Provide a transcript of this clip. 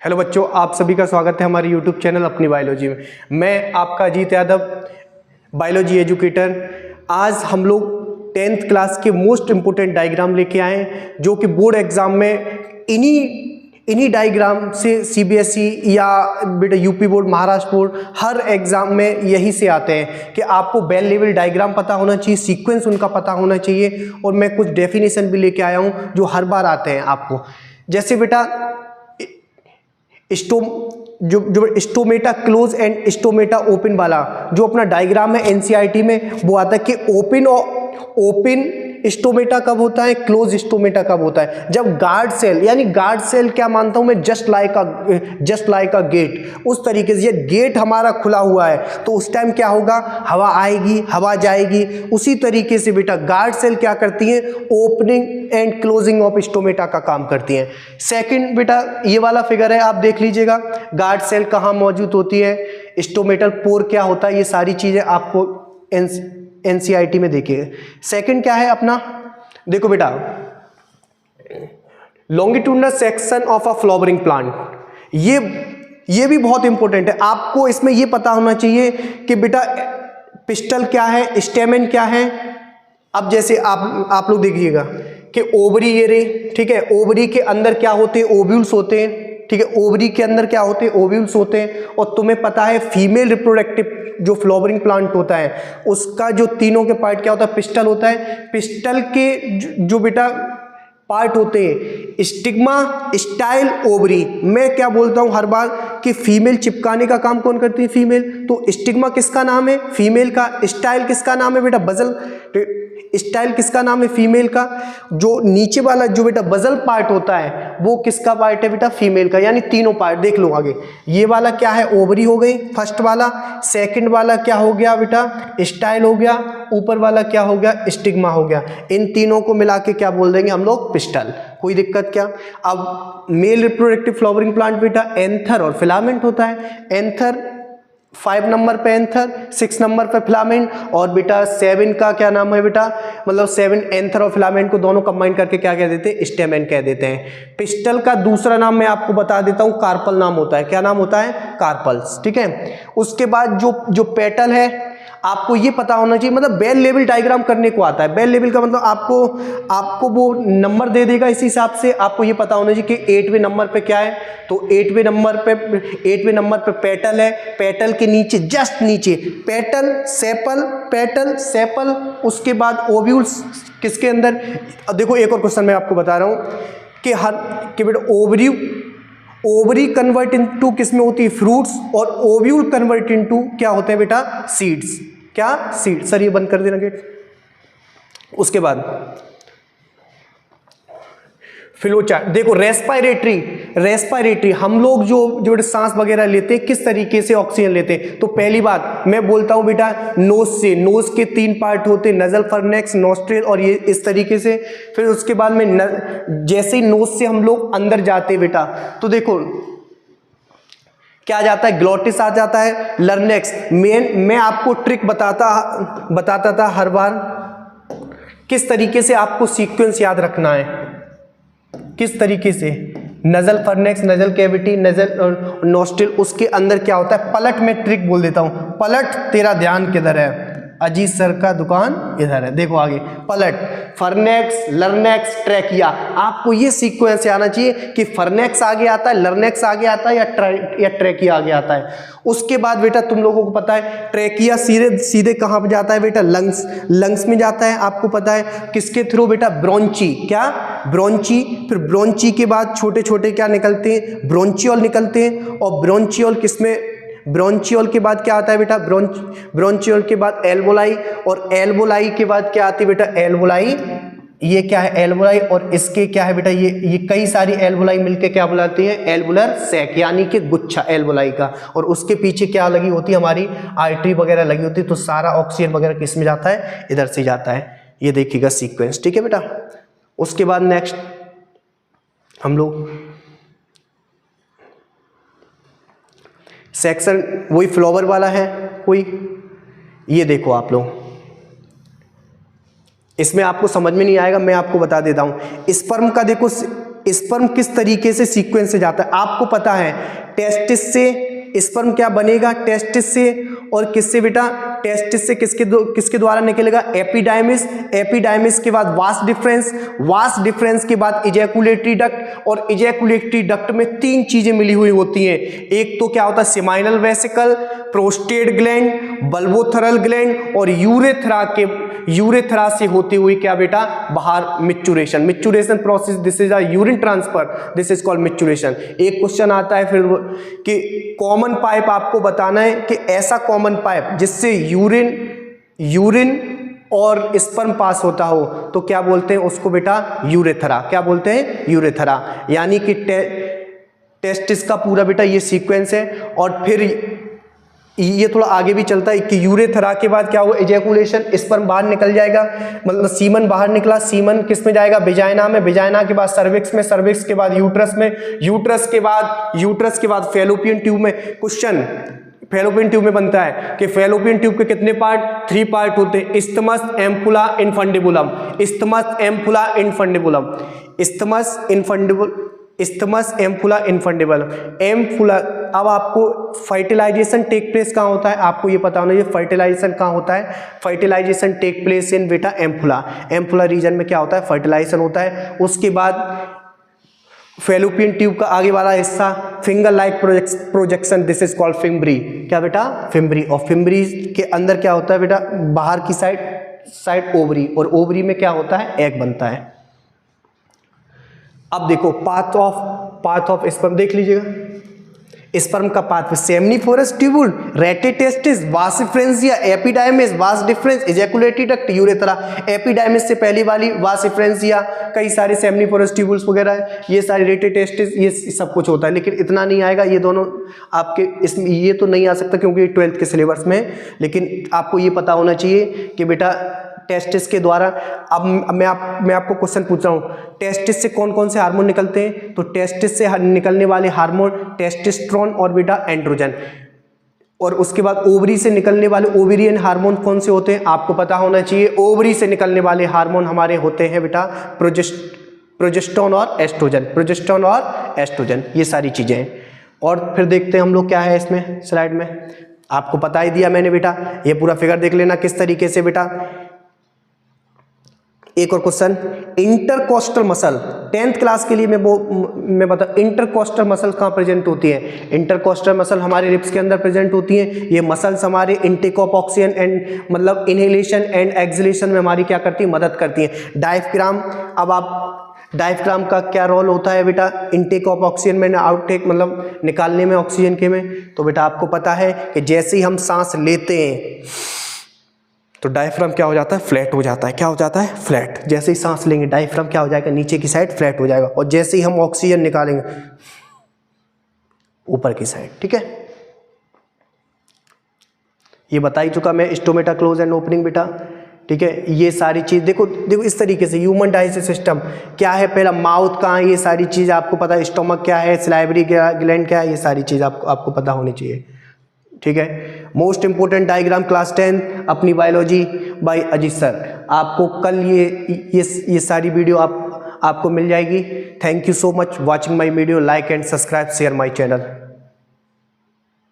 Hello बच्चों, आप सभी का स्वागत है हमारे यूट्यूब चैनल अपनी बायोलॉजी में। मैं आपका अजीत यादव, बायोलॉजी एजुकेटर। आज हम लोग 10th क्लास के मोस्ट इम्पोर्टेंट डायग्राम लेके आए हैं, जो कि बोर्ड एग्जाम में इन्हीं डायग्राम से सीबीएसई या बेटा यूपी बोर्ड, महाराष्ट्र बोर्ड, हर एग्जाम में यही से आते हैं कि आपको बेल लेवल डायग्राम पता होना चाहिए, सीक्वेंस उनका पता होना चाहिए। और मैं कुछ डेफिनेशन भी लेके आया हूँ जो हर बार आते हैं आपको। जैसे बेटा जो stomata close and stomata open वाला जो अपना डायग्राम है एनसीईआरटी में, वो आता है कि ओपन स्टोमेटा कब होता है, क्लोज स्टोमेटा कब होता है। जब गार्ड सेल, यानी गार्ड सेल क्या मानता हूं मैं, जस्ट लाइक अ गेट, उस तरीके से ये गेट हमारा खुला हुआ है तो उस टाइम क्या होगा, हवा आएगी, हवा जाएगी। उसी तरीके से बेटा गार्ड सेल क्या करती है, opening and closing of stomata का काम करती है। सेकंड बेटा ये वाला फिगर है, आप देख लीजिएगा, गार्ड सेल कहाँ मौजूद होती है, स्टोमेटल पोर क्या होता है, ये सारी चीजें आपको एनसीईआरटी में देखिए। सेकंड क्या है अपना, देखो बेटा, longitudinal section of a flowering plant, ये भी बहुत इंपॉर्टेंट है। आपको इसमें ये पता होना चाहिए कि बेटा पिस्टल क्या है, स्टेमन क्या है। अब जैसे आप लोग देखिएगा कि ओवरी ये रे, ठीक है, ओवरी के अंदर क्या होते हैं, ओव्यूल्स होते हैं, ठीक है, ओवरी के अंदर क्या होते हैं, ओव्यूल्स होते हैं। और तुम्हें पता है फीमेल रिप्रोडक्टिव जो फ्लावरिंग प्लांट होता है उसका जो तीनों के पार्ट क्या होता है, पिस्टल होता है। पिस्टल के जो बेटा पार्ट होते हैं, स्टिग्मा, स्टाइल, ओवरी। मैं क्या बोलता हूं हर बार कि फीमेल चिपकाने का काम कौन करती है, फीमेल। तो स्टिग्मा किसका नाम है, फीमेल का। स्टाइल किसका नाम है बेटा, बजल। स्टाइल किसका नाम है, फीमेल का। जो नीचे वाला जो बेटा बजल पार्ट होता है वो किसका पार्ट है बेटा, फीमेल का। यानी तीनों पार्ट देख लो आगे। ये वाला क्या है, ओवरी हो गई फर्स्ट वाला। सेकंड वाला क्या हो गया बेटा, स्टाइल हो गया। ऊपर वाला क्या हो गया, स्टिग्मा हो गया। इन तीनों को मिला के क्या बोल देंगे हम लोग, पिस्टल। कोई दिक्कत क्या। अब मेल रिप्रोडक्टिव फ्लावरिंग प्लांट बेटा एंथर और फिलामेंट होता है। एंथर 5 नंबर पे एंथर, 6 नंबर पे फिलामेंट। और बेटा 7 का क्या नाम है बेटा, मतलब 7 एंथर और फिलामेंट को दोनों कंबाइन करके क्या कह देते हैं, स्टेमन कह देते हैं। पिस्टल का दूसरा नाम मैं आपको बता देता हूं, कार्पल नाम होता है। क्या नाम होता है, कार्पल्स, ठीक है। उसके बाद जो पेटल है, आपको ये पता होना चाहिए, मतलब बेल लेवल डायग्राम करने को आता है। बेल लेवल का मतलब आपको वो नंबर दे देगा, इस हिसाब से आपको ये पता होना चाहिए कि 8वें नंबर पे क्या है। तो 8वें नंबर पे पेटल है। पेटल के नीचे, जस्ट नीचे पेटल, सेपल, उसके बाद ओव्यूल्स किसके अंदर। देखो एक और क्वेश्चन मैं आपको बता रहा हूं कि बेटा ओवरी कन्वर्ट इनटू किस में होती है, फ्रूट्स। और ओव्यूल कन्वर्ट इनटू क्या होते हैं बेटा, सीड्स। क्या, सीड। सर ये बंद कर देना गेट। उसके बाद फ्लोचार्ट देखो, रेस्पिरेटरी हम लोग जो सांस वगैरह लेते हैं, किस तरीके से ऑक्सीजन लेते हैं। तो पहली बात मैं बोलता हूं बेटा, नोज से। नोज के 3 पार्ट होते हैं, नजल, फर्नेक्स, नॉस्ट्रिल, और ये इस तरीके से। फिर उसके बाद में जैसे ही नोज से हम लोग अंदर जाते हैं बेटा, तो देखो क्या जाता है, ग्लोटिस आ जाता है, लर्नेक्स। मैं आपको ट्रिक बताता था हर बार, किस तरीके से आपको सीक्वेंस याद रखना है, किस तरीके से। Nasal pharynx, nasal cavity, nasal nostril, उसके अंदर क्या होता है, पलट। में ट्रिक बोल देता हूं, पलट, तेरा ध्यान किधर है, अजीत सर का दुकान इधर है। देखो आगे, पलट, फर्नेक्स, लर्नेक्स, ट्रैकिया। आपको ये सीक्वेंस आना चाहिए कि फर्नेक्स आगे आता है, लर्नेक्स आगे आता है, या ट्रैकिया आगे आता है। उसके बाद बेटा तुम लोगों को पता है ट्रैकिया सीधे कहां पे जाता है बेटा, लंग्स में जाता है। आपको पता है किसके थ्रू बेटा, ब्रोंची। क्या, ब्रोंची। फिर ब्रोंची के बाद छोटे छोटे क्या निकलते हैं, ब्रोंचियोल निकलते हैं। और ब्रोंचियोल किसमें, ब्रोंचियोल के बाद क्या आता है बेटा, ब्रोंचियोल के बाद एल्वोलाई। और एल्वोलाई के बाद क्या आती है बेटा, एल्वोलाई। ये क्या है, एल्वोलाई। और इसके क्या है बेटा, ये कई सारी एल्वोलाई मिलके क्या बुलाती है, एल्वुलर सैक, यानी कि गुच्छा एल्वोलाई का। और उसके पीछे क्या लगी होती है, हमारी आर्टरी वगैरह लगी होती है। तो सारा ऑक्सीजन वगैरह किस में जाता है, इधर से जाता है। ये देखिएगा सीक्वेंस, ठीक है बेटा। उसके बाद नेक्स्ट हम लोग सेक्शन वही फ्लावर वाला है कोई। ये देखो आप लोग, इसमें आपको समझ में नहीं आएगा, मैं आपको बता देता हूं। स्पर्म का देखो स्पर्म किस तरीके से सीक्वेंस से जाता है, आपको पता है टेस्टिस से स्पर्म क्या बनेगा, टेस्टिस से, और किससे बेटा, टेस्टिस से किसके द्वारा निकलेगा, एपिडाइमिस, एपिडाइमिस के बाद वास डिफरेंस, वास डिफरेंस के बाद इजैकुलेटरी डक्ट, और इजैकुलेटरी डक्ट में 3 चीजें मिली हुई होती हैं। एक तो क्या होता है seminal vesicle, prostate gland, bulbourethral gland, और यूरेथ्रा से होती हुई क्या बेटा बाहर micturition, micturition process, this is a urine transfer, this is called micturition. एक क्वेश्चन आता है फिर कि कॉमन पाइप आपको बताना है कि ऐसा कॉमन पाइप जिससे यूरिन और स्पर्म पास होता हो तो क्या बोलते हैं उसको बेटा, यूरेथ्रा। क्या बोलते हैं, यूरेथ्रा। यानी कि टेस्टिस का पूरा बेटा ये सीक्वेंस है। और फिर ये थोड़ा आगे भी चलता है कि यूरेथ्रा के बाद क्या हुआ, इजैकुलेशन, स्पर्म बाहर निकल जाएगा, मतलब सीमन बाहर निकला, सीमन किस में जाएगा, विजाइना में, विजाइना के बाद सर्विक्स में, सर्विक्स के बाद यूट्रस में, यूट्रस के बाद फैलोपियन ट्यूब में। क्वेश्चन फैलोपियन ट्यूब में बनता है कि फैलोपियन ट्यूब के कितने पार्ट, 3 पार्ट होते हैं, isthmus, ampulla, infundibulum, isthmus, ampulla, infundibulum, isthmus, isthmus, ampulla, infundibulum, ampulla. अब आपको फर्टिलाइजेशन टेक प्लेस कहाँ होता है, आपको ये पता होना चाहिए फर्टिलाइजेशन कहाँ होता है, फर्टिलाइजेशन टेक प्लेस इन बेटा एम्पुला, एम्पुला रीजन में क्या होता है, फर्टिलाइजेशन होता है। उसके बाद फैलोपियन ट्यूब का आगे वाला हिस्सा finger like projection, this is called fimbriae. क्या बेटा, फिम्ब्री। और फिम्ब्री के अंदर क्या होता है बेटा, बाहर की साइड ओवरी, और ओवरी में क्या होता है, एग बनता है। अब देखो पाथ ऑफ स्पर्म देख लीजिएगा, स्पर्म का path, सेमनीफोरस tubule, rete testis, vas deferentia, epididymis, vas deferens, ejaculatory duct, urethra. Epididymis से पहली वाली वास डिफरेंसिया, कई सारे सेमनीफोरस ट्यूबुल्स वगैरह है, ये सारे रेटिटेस्टिस, ये सब कुछ होता है। लेकिन इतना नहीं आएगा, ये दोनों आपके इसमें ये तो नहीं आ सकता क्योंकि 12th के सिलेबस में। लेकिन आपको ये पता होना चाहिए कि बेटा टेस्टिस के द्वारा, अब मैं आपको क्वेश्चन पूछ रहा हूँ, टेस्टिस से कौन कौन से हार्मोन निकलते हैं, तो टेस्टिस से निकलने वाले हार्मोन टेस्टोस्टेरोन और बेटा एंड्रोजन। और उसके बाद ओवरी से निकलने वाले ओवेरियन हार्मोन कौन से होते हैं, आपको पता होना चाहिए। ओवरी से निकलने वाले हार्मोन हमारे होते हैं बेटा प्रोजेस्टेरोन और एस्ट्रोजन, प्रोजेस्टेरोन और एस्ट्रोजन, ये सारी चीजें हैं। और फिर देखते हैं हम लोग क्या है इसमें स्लाइड में, आपको बता ही दिया मैंने बेटा, ये पूरा फिगर देख लेना किस तरीके से बेटा। एक और question, intercostal muscle, 10th class के लिए मैं बता, इंटरकोस्टल मसल कहाँ प्रेजेंट होती है, इंटरकोस्टल मसल हमारे रिब्स के अंदर प्रेजेंट होती हैं। ये मसल्स हमारे इनटेक ऑफ ऑक्सीजन एंड मतलब इनहेलेशन एंड एक्सहेलेशन में हमारी क्या करती है, मदद करती है। डायफ्राम, अब आप डायफ्राम का क्या रोल होता है बेटा, इनटेक ऑफ ऑक्सीजन में, आउटटेक मतलब निकालने में ऑक्सीजन के में। तो बेटा आपको पता है कि जैसे ही हम सांस लेते हैं तो डायफ्राम क्या हो जाता है, फ्लैट हो जाता है। क्या हो जाता है, फ्लैट। जैसे ही सांस लेंगे डायफ्राम क्या हो जाएगा, नीचे की साइड फ्लैट हो जाएगा, और जैसे ही हम ऑक्सीजन निकालेंगे ऊपर की साइड। ठीक है, ये बता ही चुका मैं, स्टोमेटा क्लोज एंड ओपनिंग बेटा। ठीक है, ये सारी चीज देखो इस तरीके से ह्यूमन डाइजेस्टिव सिस्टम क्या है, पहला माउथ कहाँ है, ये सारी चीज आपको पता है, स्टोमक क्या है, सलाइवरी ग्लैंड क्या है, ये सारी चीज आपको पता होनी चाहिए। ठीक है, मोस्ट इंपोर्टेंट डायग्राम क्लास 10 अपनी बायोलॉजी बाय अजीत सर। आपको कल ये सारी वीडियो आपको मिल जाएगी। Thank you so much watching my video, like and subscribe share my channel.